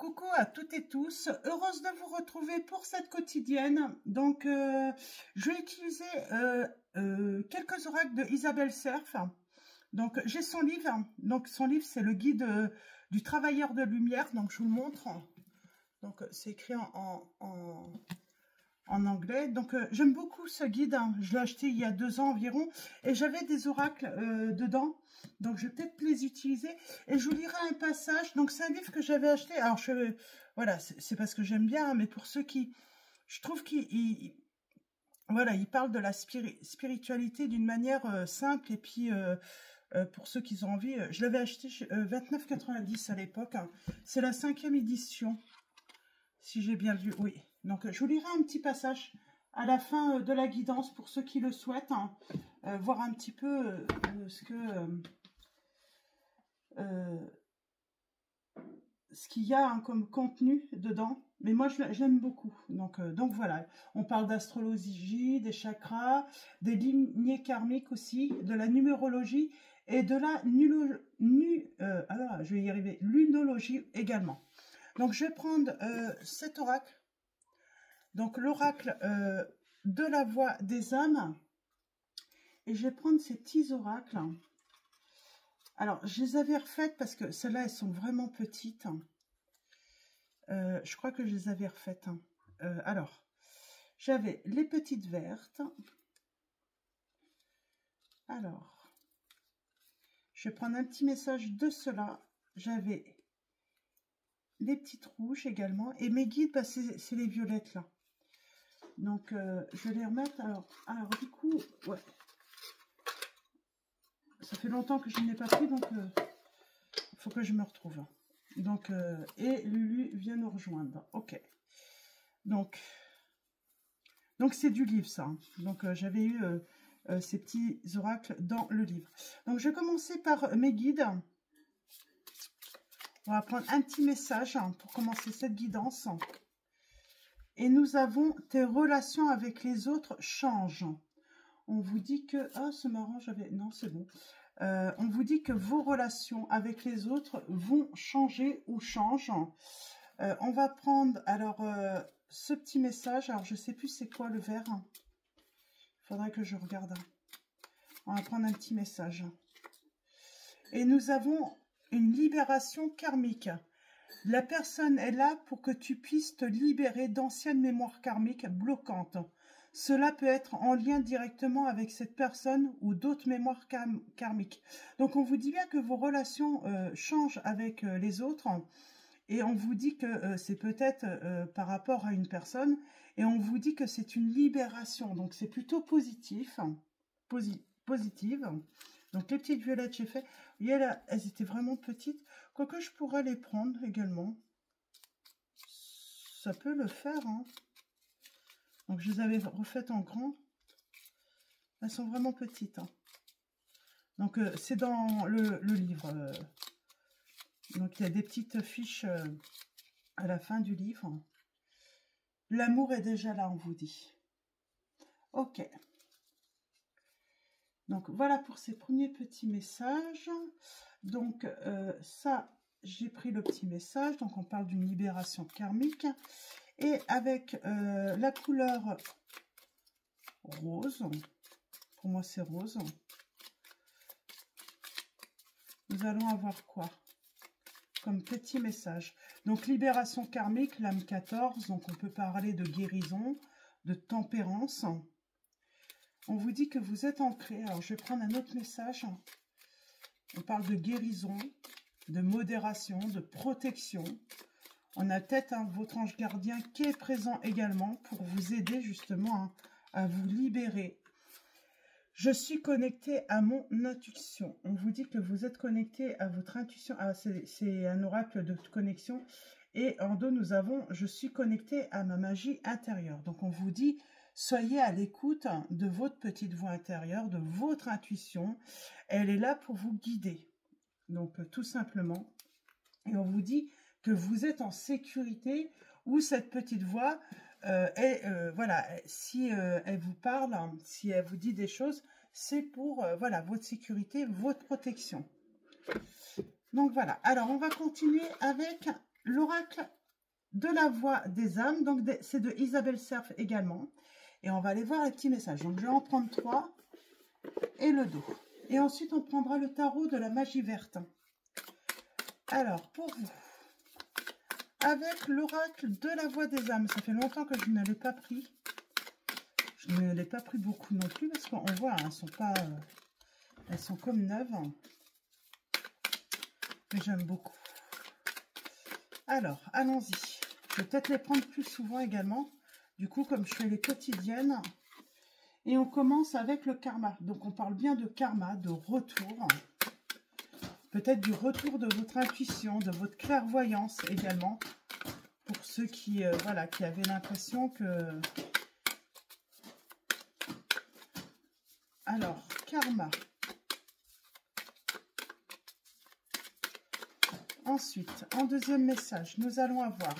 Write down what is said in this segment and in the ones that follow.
Coucou à toutes et tous, heureuse de vous retrouver pour cette quotidienne. Donc, je vais utiliser quelques oracles de Isabelle Serf. Donc, j'ai son livre. Donc, son livre, c'est le guide du travailleur de lumière. Donc, je vous le montre. Donc, c'est écrit en anglais. Donc, j'aime beaucoup ce guide. Je l'ai acheté il y a 2 ans environ. Et j'avais des oracles dedans. Donc, je vais peut-être les utiliser. Et je vous lirai un passage. Donc, c'est un livre que j'avais acheté. Alors, voilà, c'est parce que j'aime bien. Mais pour ceux qui... Je trouve qu'il... Voilà, il parle de la spiritualité d'une manière simple. Et puis, pour ceux qui ont envie... je l'avais acheté 29,90 à l'époque. C'est la 5e édition. Si j'ai bien vu, oui. Donc, je vous lirai un petit passage à la fin de la guidance pour ceux qui le souhaitent, voir un petit peu ce qu'il y a comme contenu dedans. Mais moi, j'aime beaucoup. Donc voilà, on parle d'astrologie, des chakras, des lignées karmiques aussi, de la numérologie et de la alors, je vais y arriver, lunologie également. Donc, je vais prendre cet oracle. Donc, l'oracle de la voix des âmes. Et je vais prendre ces petits oracles. Alors, je les avais refaites parce que celles-là, elles sont vraiment petites. Je crois que je les avais refaites. Alors, j'avais les petites vertes. Alors, je vais prendre un petit message de cela. J'avais les petites rouges également. Et mes guides, bah, c'est les violettes là. Donc, je vais les remettre. Alors du coup, ouais. Ça fait longtemps que je n'ai pas pris, donc il faut que je me retrouve. Donc, et Lulu vient nous rejoindre. Ok. Donc c'est du livre, ça. Donc, j'avais eu ces petits oracles dans le livre. Donc, je vais commencer par mes guides. On va prendre un petit message pour commencer cette guidance. Et nous avons tes relations avec les autres changent. On vous dit que... Ah, c'est marrant, j'avais... Non, c'est bon. On vous dit que vos relations avec les autres vont changer ou changent. On va prendre, alors, ce petit message. Alors, je ne sais plus c'est quoi le vert. Il faudrait que je regarde. On va prendre un petit message. Et nous avons une libération karmique. La personne est là pour que tu puisses te libérer d'anciennes mémoires karmiques bloquantes. Cela peut être en lien directement avec cette personne ou d'autres mémoires karmiques. Donc, on vous dit bien que vos relations changent avec les autres. Et on vous dit que c'est peut-être par rapport à une personne. Et on vous dit que c'est une libération. Donc, c'est plutôt positif. Positive. Donc, les petites violettes, j'ai fait. Vous voyez là, elles étaient vraiment petites. Quoique, je pourrais les prendre également. Ça peut le faire, hein. Donc, je les avais refaites en grand. Elles sont vraiment petites, hein. Donc, c'est dans le livre. Donc, il y a des petites fiches à la fin du livre. L'amour est déjà là, on vous dit. Ok. Donc, voilà pour ces premiers petits messages. Donc, ça, j'ai pris le petit message. Donc, on parle d'une libération karmique. Et avec la couleur rose, pour moi, c'est rose. Nous allons avoir quoi comme petit message? Donc, libération karmique, l'âme 14. Donc, on peut parler de guérison, de tempérance. On vous dit que vous êtes ancré. Alors, je vais prendre un autre message. On parle de guérison, de modération, de protection. On a peut-être votre ange gardien qui est présent également pour vous aider justement à vous libérer. Je suis connecté à mon intuition. On vous dit que vous êtes connecté à votre intuition. Ah, c'est un oracle de connexion. Et en dos, nous avons « Je suis connecté à ma magie intérieure ». Donc, on vous dit... Soyez à l'écoute de votre petite voix intérieure, de votre intuition. Elle est là pour vous guider. Donc, tout simplement. Et on vous dit que vous êtes en sécurité ou cette petite voix, voilà, si elle vous parle, si elle vous dit des choses, c'est pour, voilà, votre sécurité, votre protection. Donc, voilà. Alors, on va continuer avec l'oracle de la voix des âmes. Donc, c'est de Isabelle Serf également. Et on va aller voir les petits messages. Donc, je vais en prendre 3 et le dos. Et ensuite, on prendra le tarot de la magie verte. Alors, pour vous, avec l'oracle de la voix des âmes, ça fait longtemps que je ne l'ai pas pris. Je ne l'ai pas pris beaucoup non plus parce qu'on voit, elles sont pas, elles sont comme neuves. Mais j'aime beaucoup. Alors, allons-y. Je vais peut-être les prendre plus souvent également. Du coup, comme je fais les quotidiennes. Et on commence avec le karma. Donc, on parle bien de karma, de retour. Peut-être du retour de votre intuition, de votre clairvoyance également. Pour ceux qui, voilà, qui avaient l'impression que... Alors, karma. Ensuite, en deuxième message, nous allons avoir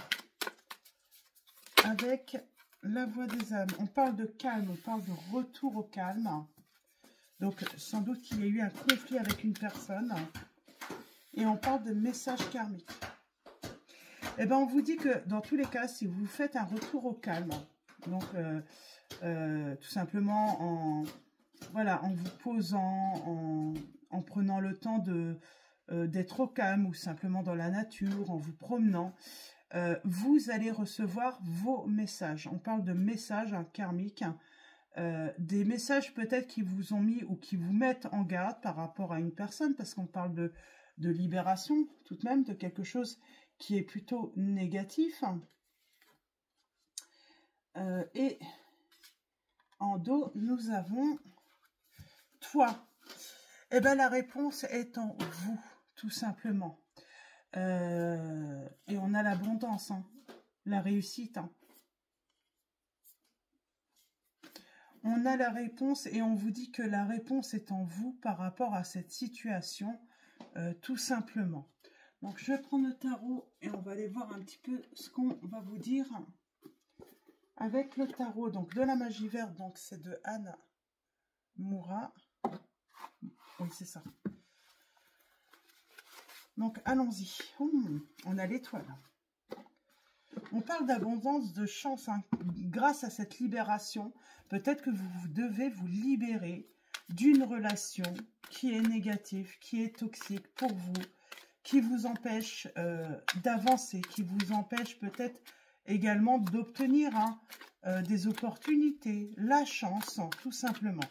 avec la voix des âmes. On parle de calme, on parle de retour au calme. Donc, sans doute qu'il y a eu un conflit avec une personne. Et on parle de message karmique. Eh bien, on vous dit que dans tous les cas, si vous faites un retour au calme, donc tout simplement en, voilà, en vous posant, en prenant le temps d'être au calme ou simplement dans la nature, en vous promenant, vous allez recevoir vos messages. On parle de messages karmiques, des messages peut-être qui vous ont mis ou qui vous mettent en garde par rapport à une personne, parce qu'on parle de libération, tout de même, de quelque chose qui est plutôt négatif. Et en dos, nous avons toi. Eh bien, la réponse est en vous, tout simplement. Et on a l'abondance, hein, la réussite. Hein. On a la réponse et on vous dit que la réponse est en vous par rapport à cette situation, tout simplement. Donc, je vais prendre le tarot et on va aller voir un petit peu ce qu'on va vous dire avec le tarot donc de la magie verte. Donc, c'est de Anne Moura. Oui, c'est ça. Donc, allons-y. On a l'étoile. On parle d'abondance, de chance, hein. Grâce à cette libération. Peut-être que vous devez vous libérer d'une relation qui est négative, qui est toxique pour vous, qui vous empêche d'avancer, qui vous empêche peut-être également d'obtenir des opportunités, la chance, tout simplement.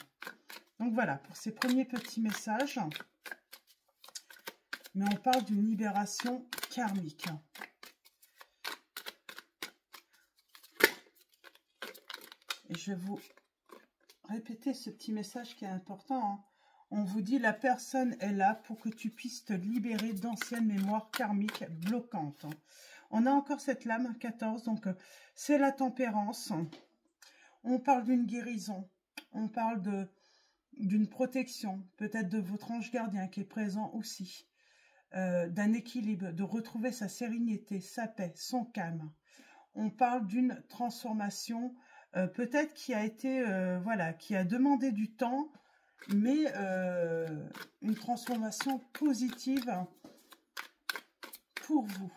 Donc voilà, pour ces premiers petits messages. Mais on parle d'une libération karmique. Et je vais vous répéter ce petit message qui est important. Hein. On vous dit, la personne est là pour que tu puisses te libérer d'anciennes mémoires karmiques bloquantes. On a encore cette lame 14, donc c'est la tempérance. On parle d'une guérison. On parle d'une protection, peut-être de votre ange gardien qui est présent aussi. D'un équilibre, de retrouver sa sérénité, sa paix, son calme. On parle d'une transformation peut-être qui a été, voilà, qui a demandé du temps, mais une transformation positive pour vous.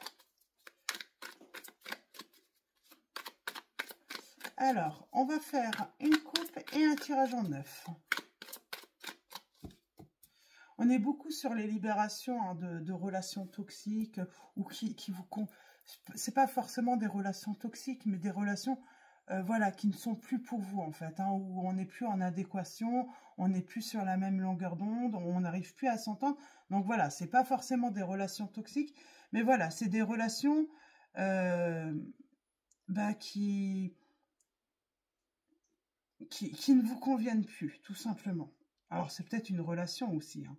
Alors, on va faire une coupe et un tirage en 9. On est beaucoup sur les libérations hein, de relations toxiques ou qui vous... C'est pas forcément des relations toxiques, mais des relations voilà, qui ne sont plus pour vous en fait, hein, où on n'est plus en adéquation, on n'est plus sur la même longueur d'onde, on n'arrive plus à s'entendre. Donc voilà, c'est pas forcément des relations toxiques, mais voilà, c'est des relations qui ne vous conviennent plus, tout simplement. Alors c'est peut-être une relation aussi. Hein.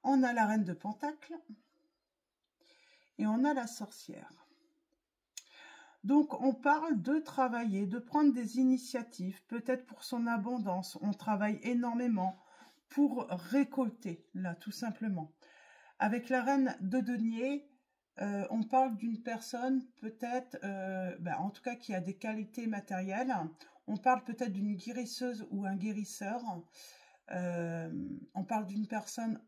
On a la reine de Pentacle et on a la sorcière. Donc, on parle de travailler, de prendre des initiatives, peut-être pour son abondance. On travaille énormément pour récolter, là, tout simplement. Avec la reine de denier, on parle d'une personne, peut-être, en tout cas, qui a des qualités matérielles. On parle peut-être d'une guérisseuse ou un guérisseur. On parle d'une personne,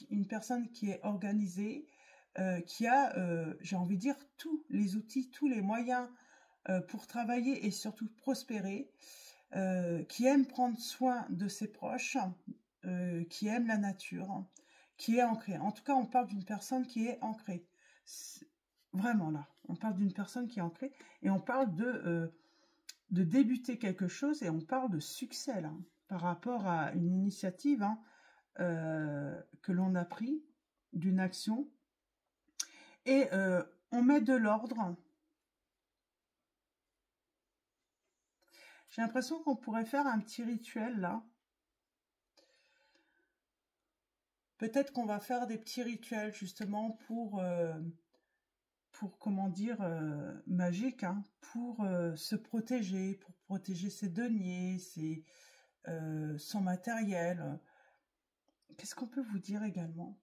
une personne qui est organisée, qui a, j'ai envie de dire, tous les outils, tous les moyens pour travailler et surtout prospérer, qui aime prendre soin de ses proches, qui aime la nature, qui est ancrée. En tout cas, on parle d'une personne qui est ancrée. Vraiment là, on parle d'une personne qui est ancrée et on parle de débuter quelque chose et on parle de succès là, par rapport à une initiative que l'on a pris, d'une action. Et on met de l'ordre. J'ai l'impression qu'on pourrait faire un petit rituel là. Peut-être qu'on va faire des petits rituels justement pour comment dire, magique, hein, pour se protéger, pour protéger ses deniers, son matériel. Qu'est-ce qu'on peut vous dire également?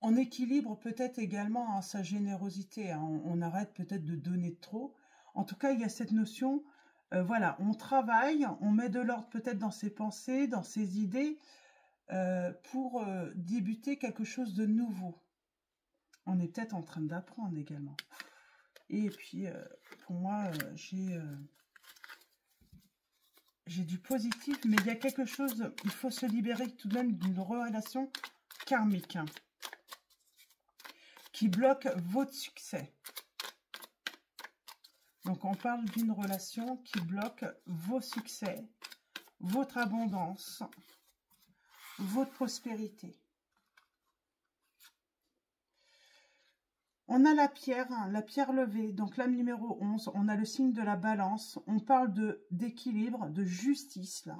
On équilibre peut-être également hein, sa générosité, hein, on arrête peut-être de donner trop. En tout cas, il y a cette notion, voilà, on travaille, on met de l'ordre peut-être dans ses pensées, dans ses idées, pour débuter quelque chose de nouveau. On est peut-être en train d'apprendre également. Et puis, pour moi, j'ai du positif, mais il y a quelque chose, il faut se libérer tout de même d'une relation karmique hein, qui bloque votre succès. Donc, on parle d'une relation qui bloque vos succès, votre abondance, votre prospérité. On a la pierre levée, donc l'âme numéro 11, on a le signe de la balance, on parle d'équilibre, de justice là.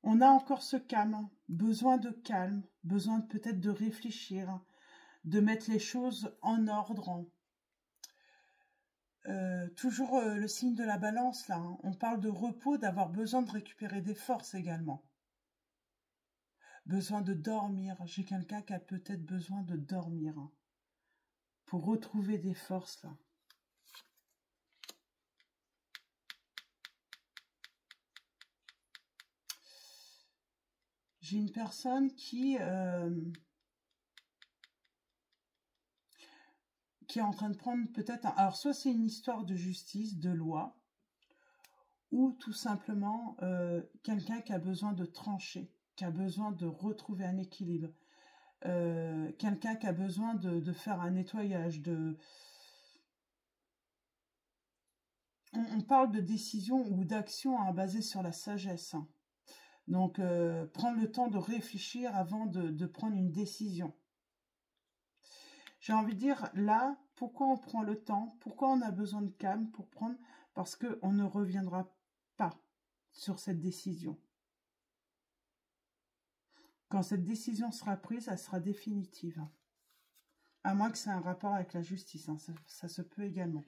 On a encore ce calme, besoin peut-être de réfléchir, de mettre les choses en ordre. Toujours le signe de la balance là, hein. On parle de repos, d'avoir besoin de récupérer des forces également. Besoin de dormir. J'ai quelqu'un qui a peut-être besoin de dormir hein, pour retrouver des forces là. J'ai une personne qui est en train de prendre peut-être... Alors, soit c'est une histoire de justice, de loi, ou tout simplement quelqu'un qui a besoin de trancher, qui a besoin de retrouver un équilibre, quelqu'un qui a besoin de faire un nettoyage, on parle de décision ou d'action hein, basée sur la sagesse. Hein. Donc, prendre le temps de réfléchir avant de prendre une décision. J'ai envie de dire, là, pourquoi on prend le temps? Pourquoi on a besoin de calme pour prendre? Parce qu'on ne reviendra pas sur cette décision. Quand cette décision sera prise, elle sera définitive. À moins que c'est un rapport avec la justice, hein, ça se peut également.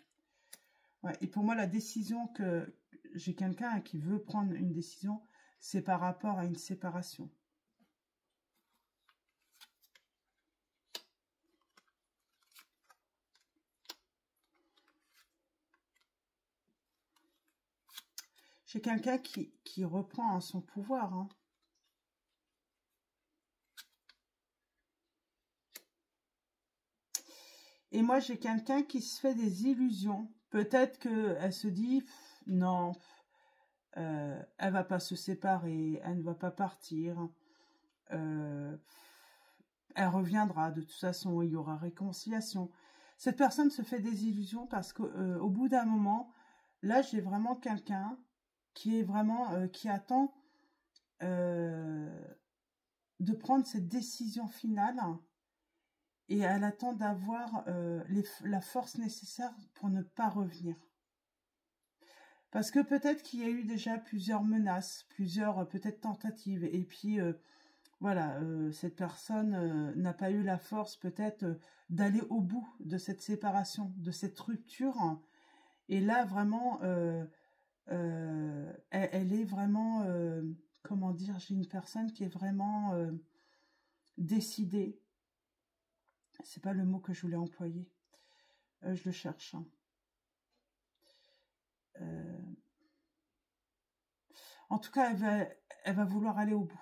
Ouais, et pour moi, la décision que j'ai quelqu'un qui veut prendre une décision, c'est par rapport à une séparation. J'ai quelqu'un qui reprend son pouvoir. Hein. Et moi, j'ai quelqu'un qui se fait des illusions. Peut-être qu'elle se dit, non, elle va pas se séparer, elle ne va pas partir. Elle reviendra, de toute façon, il y aura réconciliation. Cette personne se fait des illusions parce qu'au bout d'un moment, là, j'ai vraiment quelqu'un qui est vraiment, qui attend de prendre cette décision finale et elle attend d'avoir la force nécessaire pour ne pas revenir. Parce que peut-être qu'il y a eu déjà plusieurs menaces, plusieurs peut-être tentatives et puis voilà, cette personne n'a pas eu la force peut-être d'aller au bout de cette séparation, de cette rupture. Et là, vraiment, elle est vraiment, comment dire, j'ai une personne qui est vraiment décidée. C'est pas le mot que je voulais employer. Je le cherche. Hein. En tout cas, elle va vouloir aller au bout.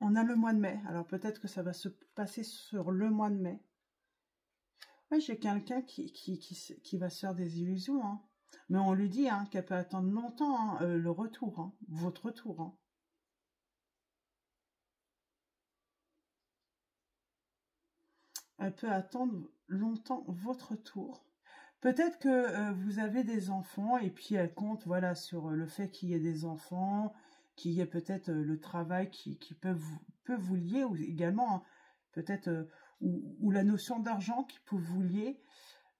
On a le mois de mai. Alors peut-être que ça va se passer sur le mois de mai. Oui, j'ai quelqu'un qui va se faire des illusions. Hein. Mais on lui dit hein, qu'elle peut attendre longtemps hein, le retour, hein, votre retour. Hein. Elle peut attendre longtemps votre tour. Peut-être que vous avez des enfants et puis elle compte voilà, sur le fait qu'il y ait des enfants, qu'il y ait peut-être le travail qui peut vous lier ou également hein, peut-être ou la notion d'argent qui peut vous lier.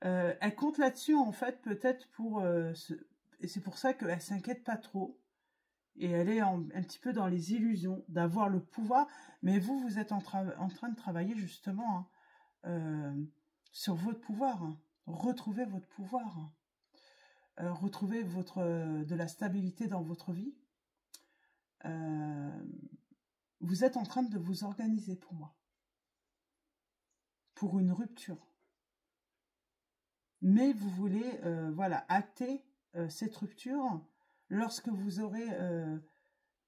Elle compte là-dessus en fait peut-être pour et c'est pour ça qu'elle s'inquiète pas trop et elle est un petit peu dans les illusions d'avoir le pouvoir, mais vous êtes en train de travailler justement hein, sur votre pouvoir, hein. Retrouvez votre pouvoir, hein. Retrouvez de la stabilité dans votre vie. Vous êtes en train de vous organiser pour moi, pour une rupture. Mais vous voulez voilà, acter cette rupture lorsque vous aurez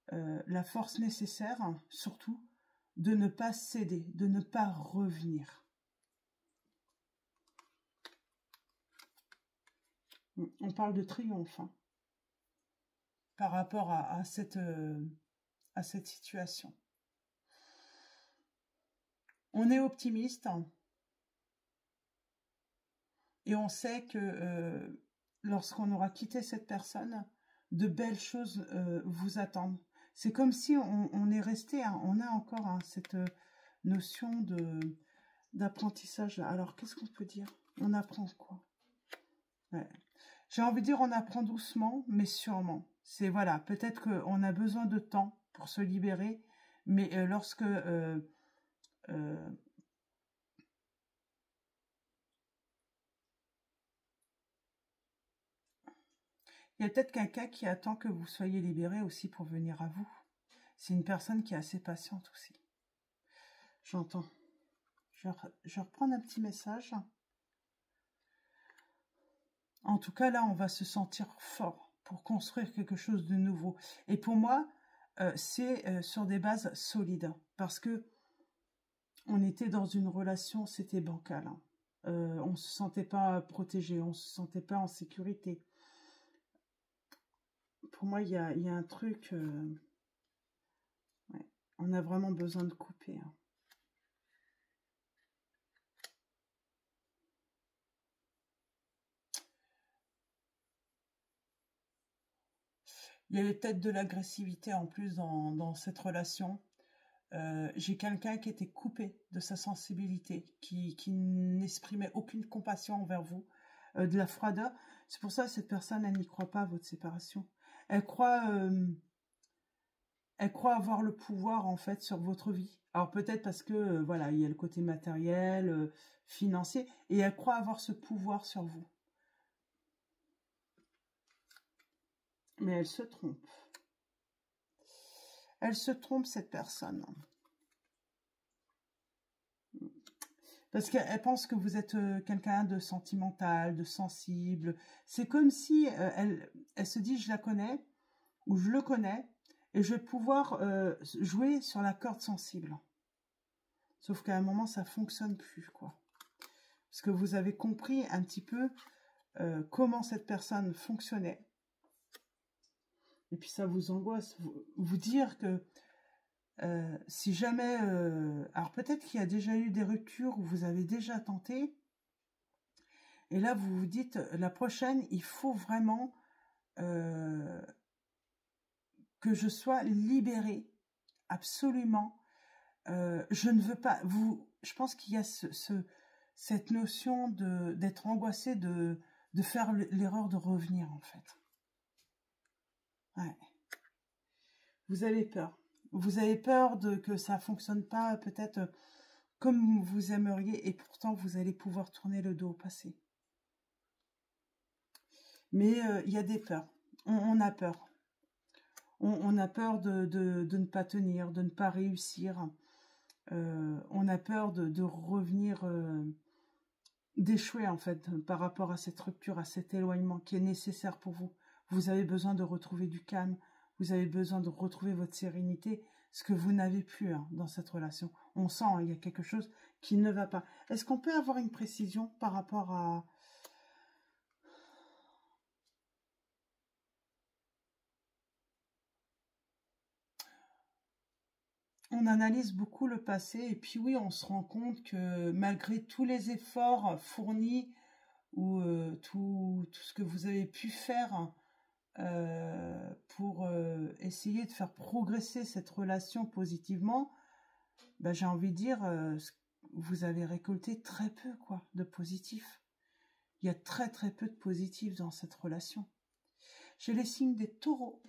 la force nécessaire, surtout, de ne pas céder, de ne pas revenir. On parle de triomphe hein, par rapport à cette situation. On est optimiste hein, et on sait que lorsqu'on aura quitté cette personne, de belles choses vous attendent. C'est comme si on est resté, hein, on a encore hein, cette notion d'apprentissage. Alors, qu'est-ce qu'on peut dire? On apprend quoi? Ouais. J'ai envie de dire on apprend doucement, mais sûrement. C'est voilà, peut-être qu'on a besoin de temps pour se libérer, mais lorsque il y a peut-être quelqu'un qui attend que vous soyez libéré aussi pour venir à vous. C'est une personne qui est assez patiente aussi. J'entends. Je vais reprendre un petit message. En tout cas, là, on va se sentir fort pour construire quelque chose de nouveau. Et pour moi, c'est sur des bases solides. Parce que on était dans une relation, c'était bancal. Hein. On ne se sentait pas protégé, on ne se sentait pas en sécurité. Pour moi, il y a un truc... ouais, on a vraiment besoin de couper. Hein. Il y avait peut-être de l'agressivité en plus dans cette relation. J'ai quelqu'un qui était coupé de sa sensibilité, qui n'exprimait aucune compassion envers vous, de la froideur. C'est pour ça que cette personne, elle n'y croit pas à votre séparation. Elle croit avoir le pouvoir en fait sur votre vie. Alors peut-être parce que voilà, il y a le côté matériel, financier, et elle croit avoir ce pouvoir sur vous. Mais elle se trompe. Elle se trompe, cette personne. Parce qu'elle pense que vous êtes quelqu'un de sentimental, de sensible. C'est comme si elle se dit, je la connais, ou je le connais, et je vais pouvoir jouer sur la corde sensible. Sauf qu'à un moment, ça ne fonctionne plus, quoi. Parce que vous avez compris un petit peu comment cette personne fonctionnait. Et puis ça vous angoisse. Vous dire que si jamais... alors peut-être qu'il y a déjà eu des ruptures où vous avez déjà tenté. Et là, vous vous dites, la prochaine, il faut vraiment que je sois libérée. Absolument. Je ne veux pas... je pense qu'il y a cette notion d'être angoissé, de faire l'erreur de revenir, en fait. Ouais. Vous avez peur. Vous avez peur que ça ne fonctionne pas peut-être comme vous aimeriez et pourtant vous allez pouvoir tourner le dos au passé. Mais il y a des peurs. On a peur. On a peur de ne pas tenir, de ne pas réussir. On a peur de revenir d'échouer en fait par rapport à cette rupture, à cet éloignement qui est nécessaire pour vous. Vous avez besoin de retrouver du calme, vous avez besoin de retrouver votre sérénité, ce que vous n'avez plus dans cette relation. On sent, il y a quelque chose qui ne va pas. Est-ce qu'on peut avoir une précision par rapport à... On analyse beaucoup le passé et puis oui, on se rend compte que malgré tous les efforts fournis ou tout ce que vous avez pu faire pour essayer de faire progresser cette relation positivement, ben, j'ai envie de dire, vous avez récolté très peu quoi, de positif. Il y a très très peu de positif dans cette relation. J'ai les signes des taureaux.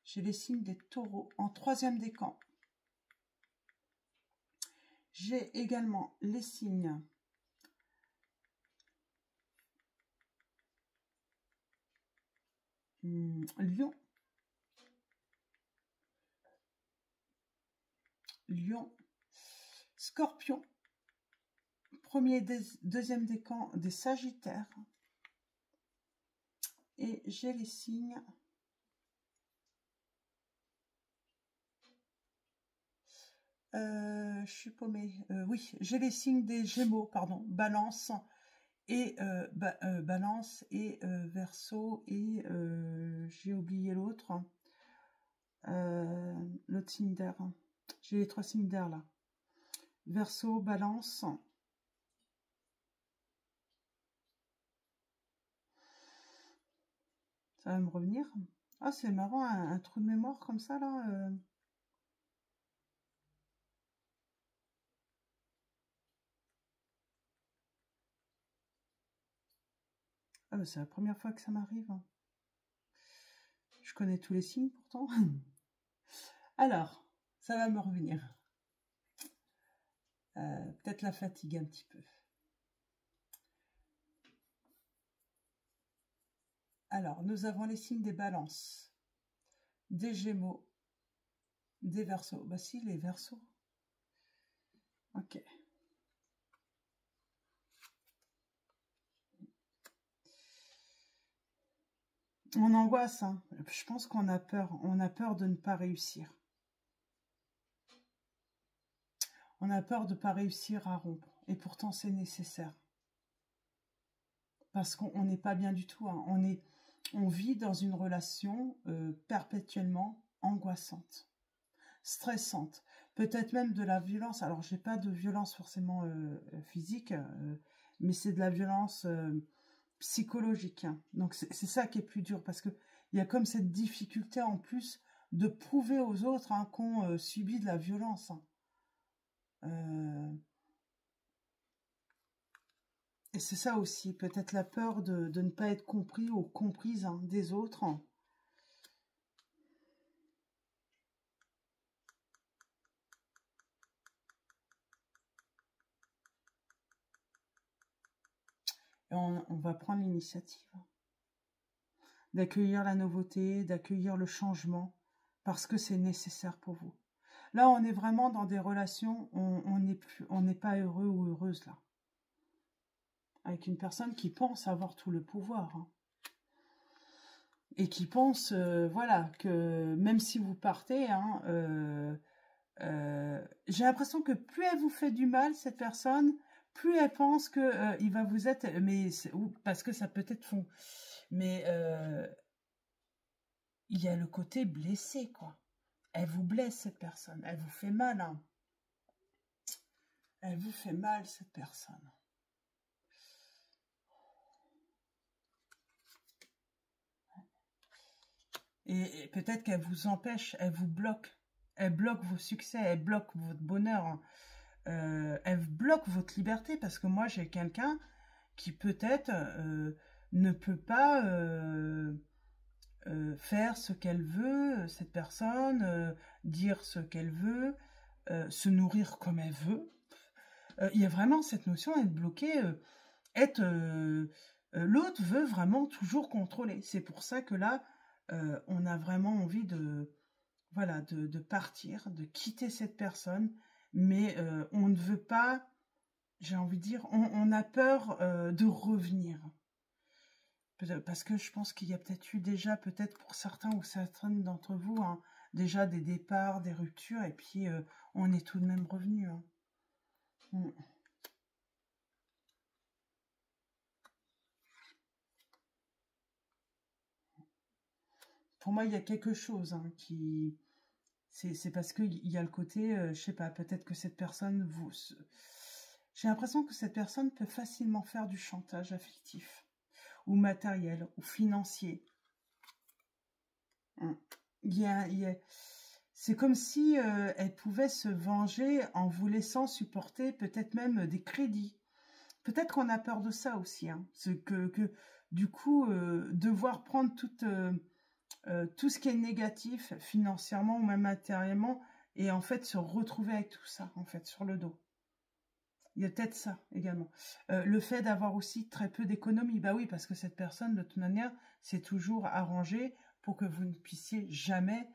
J'ai les signes des taureaux en 3e décan. J'ai également les signes Lion, Lion, Scorpion, 1er, 2e décan des Sagittaires. Et j'ai les signes je suis paumée. Oui, j'ai les signes des Gémeaux, pardon, Balance et Balance et Verseau et j'ai oublié l'autre signe d'air. J'ai les 3 signes d'air là. Verseau, Balance. Ça va me revenir. Ah, c'est marrant, un trou de mémoire comme ça là. Ah, c'est la première fois que ça m'arrive. Je connais tous les signes pourtant. Alors, ça va me revenir. Peut-être la fatigue un petit peu. Alors, nous avons les signes des Balances, des Gémeaux, des Verseaux. Bah si, les Verseaux. Ok. On angoisse, hein. Je pense qu'on a peur. On a peur de ne pas réussir. On a peur de ne pas réussir à rompre. Et pourtant, c'est nécessaire. Parce qu'on n'est pas bien du tout. Hein. On vit dans une relation perpétuellement angoissante, stressante. Peut-être même de la violence. Alors, j'ai pas de violence forcément physique, mais c'est de la violence psychologique. Hein. Donc, c'est ça qui est plus dur. Parce qu'il y a comme cette difficulté en plus de prouver aux autres hein, qu'on subit de la violence. Hein. Et c'est ça aussi, peut-être la peur de ne pas être compris ou comprise hein, des autres. Et on va prendre l'initiative d'accueillir la nouveauté, d'accueillir le changement, parce que c'est nécessaire pour vous. Là, on est vraiment dans des relations, on n'est pas heureux ou heureuse là. Avec une personne qui pense avoir tout le pouvoir. Hein. Et qui pense, voilà, que même si vous partez, hein, j'ai l'impression que plus elle vous fait du mal, cette personne, plus elle pense que il va vous être, mais parce que ça peut être fond. Mais il y a le côté blessé, quoi. Elle vous blesse, cette personne. Elle vous fait mal, hein. Elle vous fait mal, cette personne. Et peut-être qu'elle vous empêche, elle vous bloque. Elle bloque vos succès, elle bloque votre bonheur. Hein. Elle bloque votre liberté parce que moi, j'ai quelqu'un qui peut-être ne peut pas faire ce qu'elle veut, cette personne, dire ce qu'elle veut, se nourrir comme elle veut. Il y a vraiment cette notion d'être bloqué, l'autre veut vraiment toujours contrôler. C'est pour ça que là, on a vraiment envie de, voilà, de partir, de quitter cette personne, mais on ne veut pas j'ai envie de dire, on a peur de revenir. Parce que je pense qu'il y a peut-être eu déjà, peut-être pour certains ou certaines d'entre vous, hein, déjà des départs, des ruptures, et puis on est tout de même revenu. Hein. Mm. Pour moi, il y a quelque chose hein, qui... C'est parce qu'il y a le côté, je sais pas, peut-être que cette personne vous... J'ai l'impression que cette personne peut facilement faire du chantage affectif, ou matériel, ou financier. Mm. C'est comme si elle pouvait se venger en vous laissant supporter peut-être même des crédits. Peut-être qu'on a peur de ça aussi. Hein. Du coup, devoir prendre tout ce qui est négatif financièrement ou même matériellement et en fait se retrouver avec tout ça en fait sur le dos. Il y a peut-être ça également. Le fait d'avoir aussi très peu d'économie. Bah oui, parce que cette personne, de toute manière, s'est toujours arrangée pour que vous ne puissiez jamais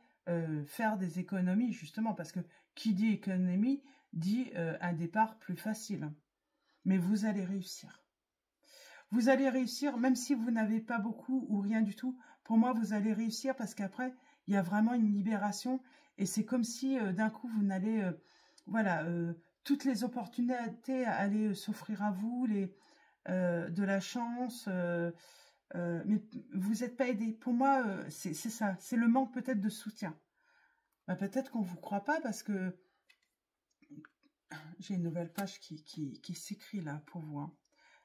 faire des économies, justement. Parce que qui dit économie, dit un départ plus facile. Mais vous allez réussir. Vous allez réussir, même si vous n'avez pas beaucoup ou rien du tout. Pour moi, vous allez réussir parce qu'après, il y a vraiment une libération. Et c'est comme si d'un coup, vous n'allez... voilà... toutes les opportunités allaient s'offrir à vous, de la chance, mais vous n'êtes pas aidé. Pour moi, c'est ça, c'est le manque peut-être de soutien. Bah, peut-être qu'on ne vous croit pas parce que j'ai une nouvelle page qui s'écrit là pour vous. Hein.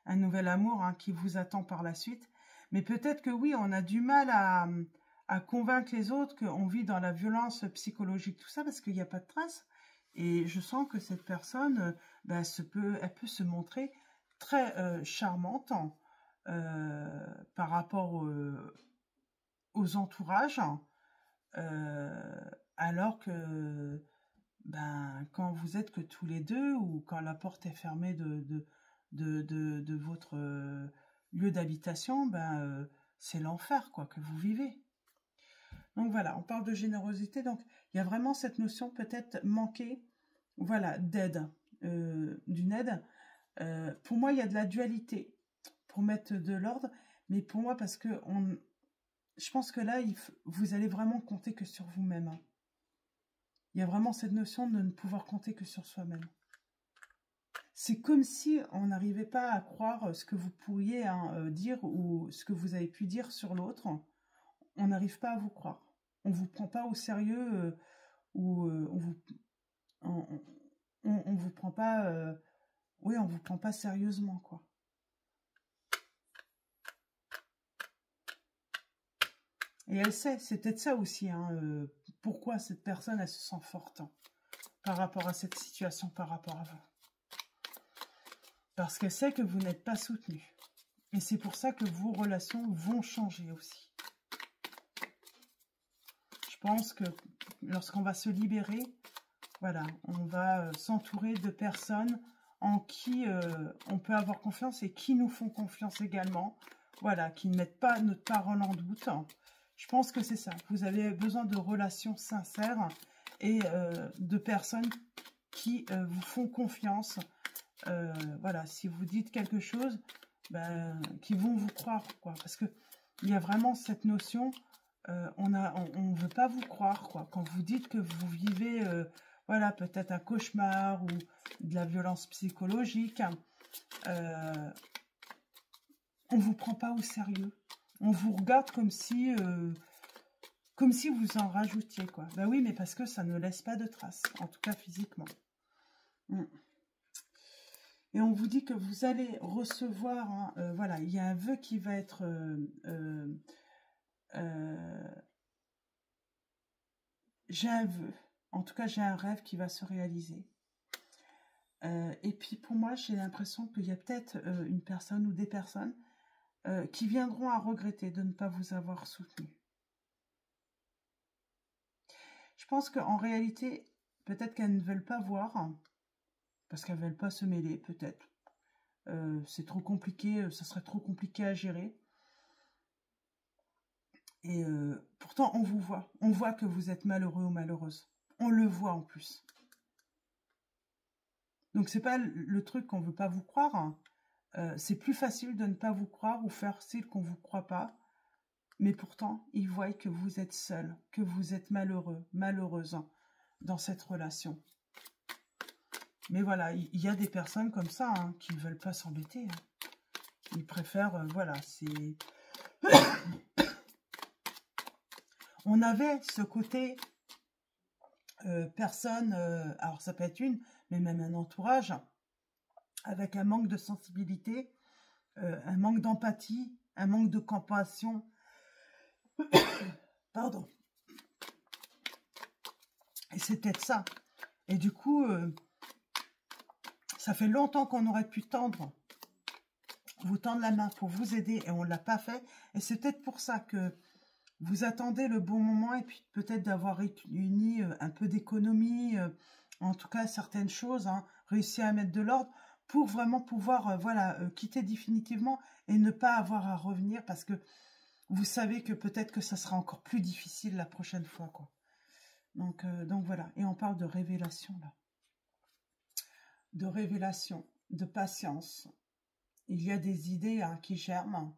Un nouvel amour hein, qui vous attend par la suite. Mais peut-être que oui, on a du mal à convaincre les autres qu'on vit dans la violence psychologique, tout ça, parce qu'il n'y a pas de traces. Et je sens que cette personne, ben, elle peut se montrer très charmante par rapport aux entourages, alors que ben, quand vous êtes que tous les deux ou quand la porte est fermée de votre lieu d'habitation, ben, c'est l'enfer quoi que vous vivez. Donc voilà, on parle de générosité, donc il y a vraiment cette notion peut-être manquée, voilà, d'aide, d'une aide. Pour moi, il y a de la dualité pour mettre de l'ordre, mais pour moi, parce que je pense que là, vous allez vraiment compter que sur vous-même. Hein. Il y a vraiment cette notion de ne pouvoir compter que sur soi-même. C'est comme si on n'arrivait pas à croire ce que vous pourriez hein, dire ou ce que vous avez pu dire sur l'autre. On n'arrive pas à vous croire. On ne vous prend pas au sérieux ou on vous prend pas... oui, on vous prend pas sérieusement, quoi. Et elle sait, c'est peut-être ça aussi, hein, pourquoi cette personne, elle se sent forte hein, par rapport à cette situation, par rapport à vous. Parce qu'elle sait que vous n'êtes pas soutenu. Et c'est pour ça que vos relations vont changer aussi. Je pense que lorsqu'on va se libérer, voilà, on va s'entourer de personnes en qui on peut avoir confiance et qui nous font confiance également. Voilà, qui ne mettent pas notre parole en doute. Je pense que c'est ça. Vous avez besoin de relations sincères et de personnes qui vous font confiance. Voilà, si vous dites quelque chose, ben, qui vont vous croire, quoi. Parce que il y a vraiment cette notion, on ne veut pas vous croire, quoi. Quand vous dites que vous vivez, voilà, peut-être un cauchemar ou de la violence psychologique, on vous prend pas au sérieux. On vous regarde comme si vous en rajoutiez, quoi. Ben oui, mais parce que ça ne laisse pas de traces, en tout cas physiquement. Et on vous dit que vous allez recevoir, hein, voilà, il y a un vœu qui va être... j'ai un vœu, en tout cas j'ai un rêve qui va se réaliser. Et puis pour moi, j'ai l'impression qu'il y a peut-être une personne ou des personnes qui viendront à regretter de ne pas vous avoir soutenu. Je pense qu'en réalité, peut-être qu'elles ne veulent pas voir, hein, parce qu'elles ne veulent pas se mêler, peut-être. C'est trop compliqué, ça serait trop compliqué à gérer. Et pourtant, on vous voit. On voit que vous êtes malheureux ou malheureuse. On le voit en plus. Donc, c'est pas le truc qu'on veut pas vous croire. Hein. C'est plus facile de ne pas vous croire ou faire style qu'on vous croit pas. Mais pourtant, ils voient que vous êtes seul, que vous êtes malheureux, malheureuse hein, dans cette relation. Mais voilà, il y a des personnes comme ça hein, qui ne veulent pas s'embêter. Hein. Ils préfèrent, voilà, c'est... On avait ce côté personne, alors ça peut être une, mais même un entourage, avec un manque de sensibilité, un manque d'empathie, un manque de compassion. Pardon. Et c'est peut-être ça. Et du coup, ça fait longtemps qu'on aurait pu vous tendre la main pour vous aider et on ne l'a pas fait. Et c'est peut-être pour ça que vous attendez le bon moment et puis peut-être d'avoir réuni un peu d'économie, en tout cas certaines choses, hein, réussir à mettre de l'ordre pour vraiment pouvoir voilà, quitter définitivement et ne pas avoir à revenir parce que vous savez que peut-être que ça sera encore plus difficile la prochaine fois, quoi. Donc voilà, et on parle de révélation là. De révélation, de patience. Il y a des idées hein, qui germent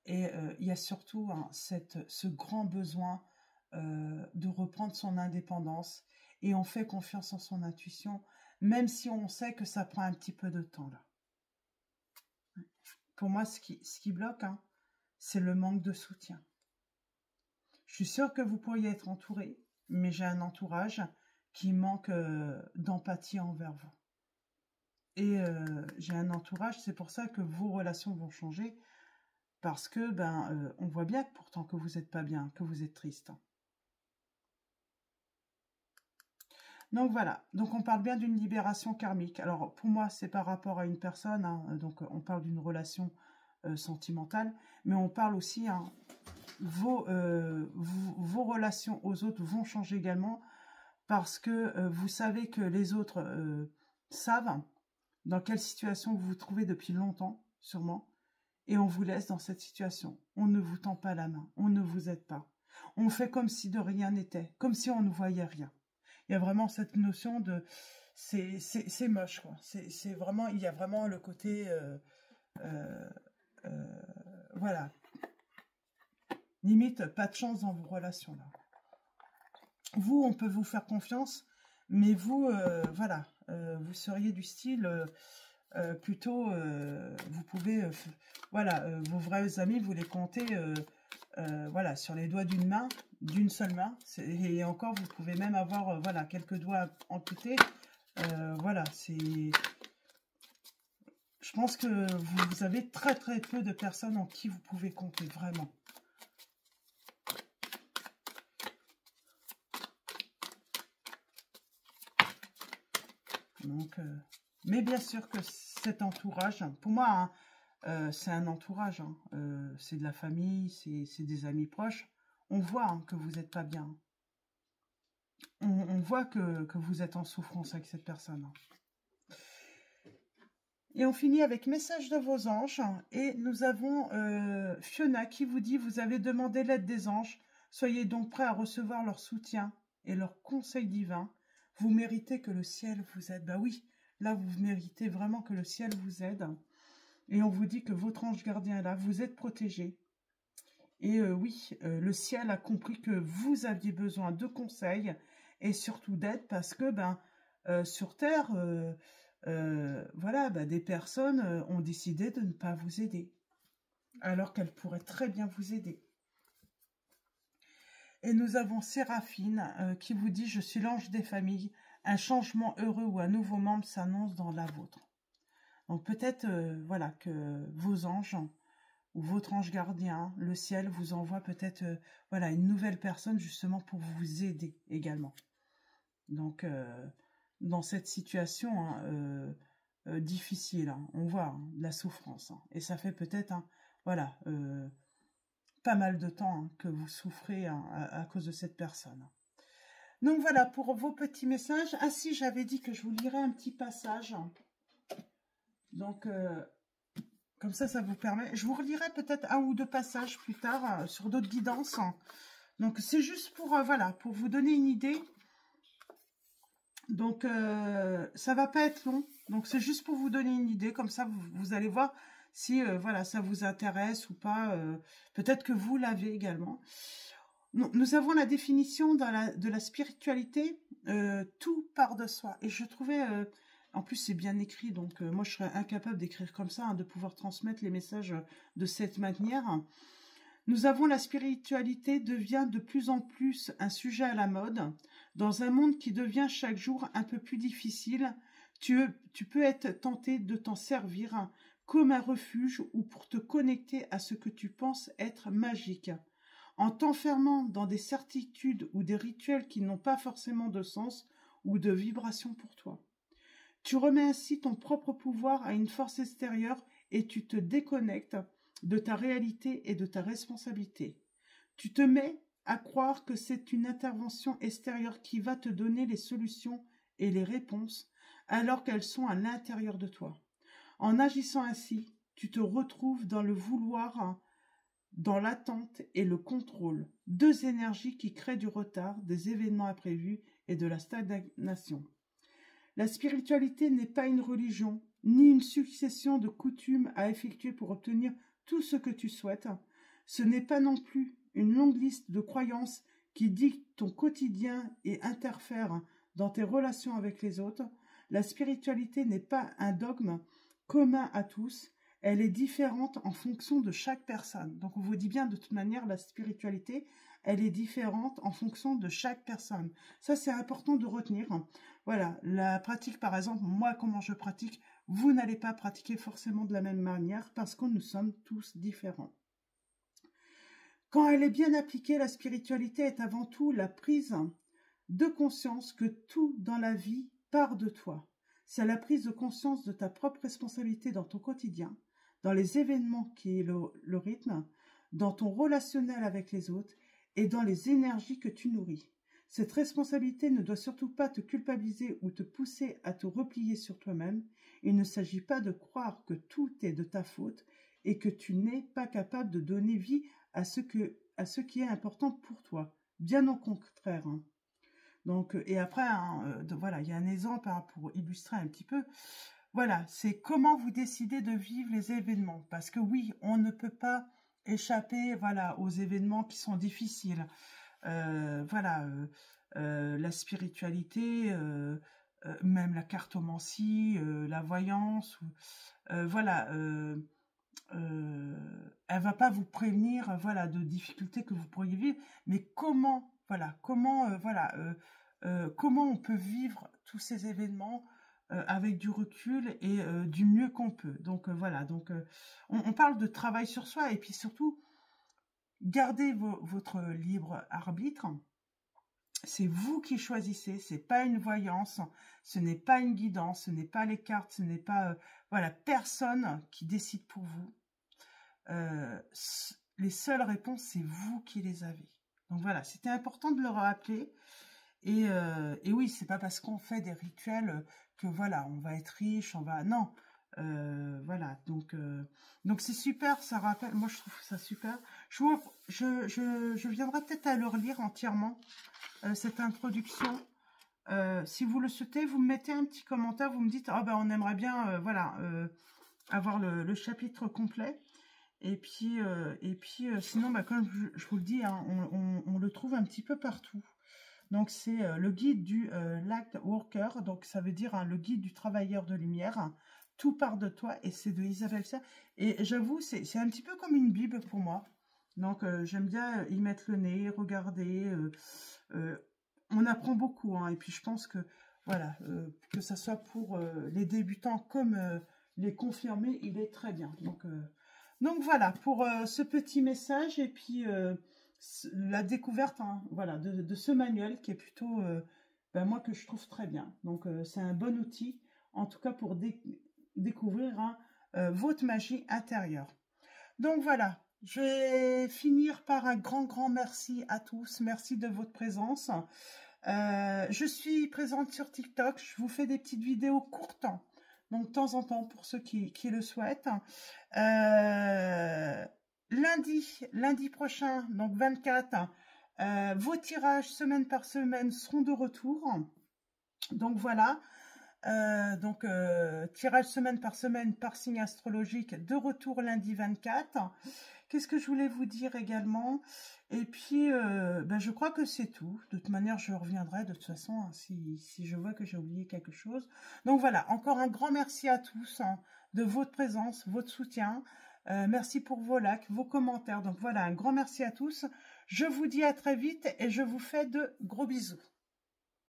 et il y a surtout hein, ce grand besoin de reprendre son indépendance et on fait confiance en son intuition, même si on sait que ça prend un petit peu de temps là. Pour moi, ce qui bloque, hein, c'est le manque de soutien. Je suis sûre que vous pourriez être entouré, mais j'ai un entourage qui manque d'empathie envers vous. Et j'ai un entourage, c'est pour ça que vos relations vont changer, parce que on voit bien pourtant que vous n'êtes pas bien, que vous êtes triste. Donc voilà, donc on parle bien d'une libération karmique. Alors pour moi, c'est par rapport à une personne, hein, donc on parle d'une relation sentimentale, mais on parle aussi, hein, vos relations aux autres vont changer également, parce que vous savez que les autres savent dans quelle situation vous vous trouvez depuis longtemps, sûrement, et on vous laisse dans cette situation. On ne vous tend pas la main, on ne vous aide pas. On fait comme si de rien n'était, comme si on ne voyait rien. Il y a vraiment cette notion de... C'est moche, quoi. C'est vraiment... Il y a vraiment le côté... voilà. Limite, pas de chance dans vos relations, là. Vous, on peut vous faire confiance, mais vous, voilà, vous seriez du style... plutôt, vous pouvez... voilà, vos vrais amis, vous les comptez... voilà, sur les doigts d'une main, d'une seule main, et encore, vous pouvez même avoir, voilà, quelques doigts amputés, voilà, c'est... Je pense que vous avez très très peu de personnes en qui vous pouvez compter, vraiment. Donc, mais bien sûr que cet entourage, pour moi, hein, c'est un entourage, hein, c'est de la famille, c'est des amis proches. On voit hein, que vous n'êtes pas bien. On voit que vous êtes en souffrance avec cette personne. Et on finit avec message de vos anges. Et nous avons Fiona qui vous dit: vous avez demandé l'aide des anges. Soyez donc prêts à recevoir leur soutien et leur conseil divin. Vous méritez que le ciel vous aide. Bah oui, là vous méritez vraiment que le ciel vous aide. Et on vous dit que votre ange gardien est là, vous êtes protégé. Et oui, le ciel a compris que vous aviez besoin de conseils et surtout d'aide parce que sur Terre, voilà, des personnes ont décidé de ne pas vous aider, alors qu'elles pourraient très bien vous aider. Et nous avons Séraphine qui vous dit: je suis l'ange des familles, un changement heureux ou un nouveau membre s'annonce dans la vôtre. Donc peut-être voilà, que vos anges ou votre ange gardien, le ciel vous envoie peut-être voilà, une nouvelle personne justement pour vous aider également. Donc dans cette situation hein, difficile, hein, on voit hein, de la souffrance. Hein, et ça fait peut-être hein, voilà, pas mal de temps hein, que vous souffrez hein, à cause de cette personne. Donc voilà pour vos petits messages. Ah si, j'avais dit que je vous lirais un petit passage. Donc comme ça vous permet... Je vous relirai peut-être un ou deux passages plus tard sur d'autres guidances. Donc c'est juste pour, voilà, pour vous donner une idée. Donc ça va pas être long. Donc, c'est juste pour vous donner une idée. Comme ça, vous allez voir si voilà, ça vous intéresse ou pas. Peut-être que vous l'avez également. Nous avons la définition de la spiritualité. Tout part de soi. Et je trouvais... en plus, c'est bien écrit. Donc, moi, je serais incapable d'écrire comme ça, hein, de pouvoir transmettre les messages de cette manière. Nous avons la spiritualité devient de plus en plus un sujet à la mode. Dans un monde qui devient chaque jour un peu plus difficile, tu peux être tenté de t'en servir comme un refuge ou pour te connecter à ce que tu penses être magique. En t'enfermant dans des certitudes ou des rituels qui n'ont pas forcément de sens ou de vibration pour toi. Tu remets ainsi ton propre pouvoir à une force extérieure et tu te déconnectes de ta réalité et de ta responsabilité. Tu te mets à croire que c'est une intervention extérieure qui va te donner les solutions et les réponses alors qu'elles sont à l'intérieur de toi. En agissant ainsi, tu te retrouves dans le vouloir, dans l'attente et le contrôle, deux énergies qui créent du retard, des événements imprévus et de la stagnation. La spiritualité n'est pas une religion, ni une succession de coutumes à effectuer pour obtenir tout ce que tu souhaites. Ce n'est pas non plus une longue liste de croyances qui dictent ton quotidien et interfèrent dans tes relations avec les autres. La spiritualité n'est pas un dogme commun à tous, elle est différente en fonction de chaque personne. Donc on vous dit bien de toute manière, la spiritualité, elle est différente en fonction de chaque personne. Ça, c'est important de retenir. Voilà, la pratique, par exemple, moi, comment je pratique, vous n'allez pas pratiquer forcément de la même manière parce que nous sommes tous différents. Quand elle est bien appliquée, la spiritualité est avant tout la prise de conscience que tout dans la vie part de toi. C'est la prise de conscience de ta propre responsabilité dans ton quotidien, dans les événements qui est le rythme, dans ton relationnel avec les autres et dans les énergies que tu nourris. Cette responsabilité ne doit surtout pas te culpabiliser ou te pousser à te replier sur toi-même. Il ne s'agit pas de croire que tout est de ta faute et que tu n'es pas capable de donner vie à ce qui est important pour toi. Bien au contraire. Hein. Donc, et après, voilà, il y a un exemple pour illustrer un petit peu. Voilà, c'est comment vous décidez de vivre les événements. Parce que oui, on ne peut pas échapper, voilà, aux événements qui sont difficiles. Voilà, la spiritualité, même la cartomancie, la voyance, voilà, elle va pas vous prévenir, voilà, de difficultés que vous pourriez vivre, mais comment, voilà, comment on peut vivre tous ces événements avec du recul et du mieux qu'on peut. Donc voilà, donc on parle de travail sur soi et puis surtout gardez votre libre arbitre. C'est vous qui choisissez, c'est pas une voyance, ce n'est pas une guidance, ce n'est pas les cartes, ce n'est pas voilà, personne qui décide pour vous. Les seules réponses, c'est vous qui les avez. Donc voilà, c'était important de le rappeler. Et oui, c'est pas parce qu'on fait des rituels que voilà, on va être riche, on va non. Voilà, donc c'est super, ça rappelle. Moi, je trouve ça super. Je viendrai peut-être à le relire entièrement cette introduction. Si vous le souhaitez, vous me mettez un petit commentaire, vous me dites ah ben on aimerait bien voilà avoir le chapitre complet. Et puis sinon, bah, comme je vous le dis, hein, on le trouve un petit peu partout. Donc, c'est le guide du Light Worker. Donc, ça veut dire hein, le guide du travailleur de lumière. Tout part de toi. Et c'est de Isabelle Serre. Et j'avoue, c'est un petit peu comme une Bible pour moi. Donc, j'aime bien y mettre le nez, regarder. On apprend beaucoup. Hein, et puis, je pense que, voilà, que ça soit pour les débutants comme les confirmés, il est très bien. Donc voilà, pour ce petit message et puis la découverte hein, voilà, de ce manuel qui est plutôt, ben, moi, que je trouve très bien. Donc c'est un bon outil, en tout cas pour découvrir hein, votre magie intérieure. Donc voilà, je vais finir par un grand merci à tous. Merci de votre présence. Je suis présente sur TikTok, je vous fais des petites vidéos courtes. Donc, de temps en temps, pour ceux qui le souhaitent. Lundi prochain, donc 24, vos tirages, semaine par semaine, seront de retour. Donc, voilà. Donc, tirage semaine par signe astrologique, de retour lundi 24. Qu'est-ce que je voulais vous dire également? Et puis, je crois que c'est tout. De toute manière, je reviendrai de toute façon hein, si je vois que j'ai oublié quelque chose. Donc voilà, encore un grand merci à tous hein, de votre présence, votre soutien. Merci pour vos likes, vos commentaires. Donc voilà, un grand merci à tous. Je vous dis à très vite et je vous fais de gros bisous.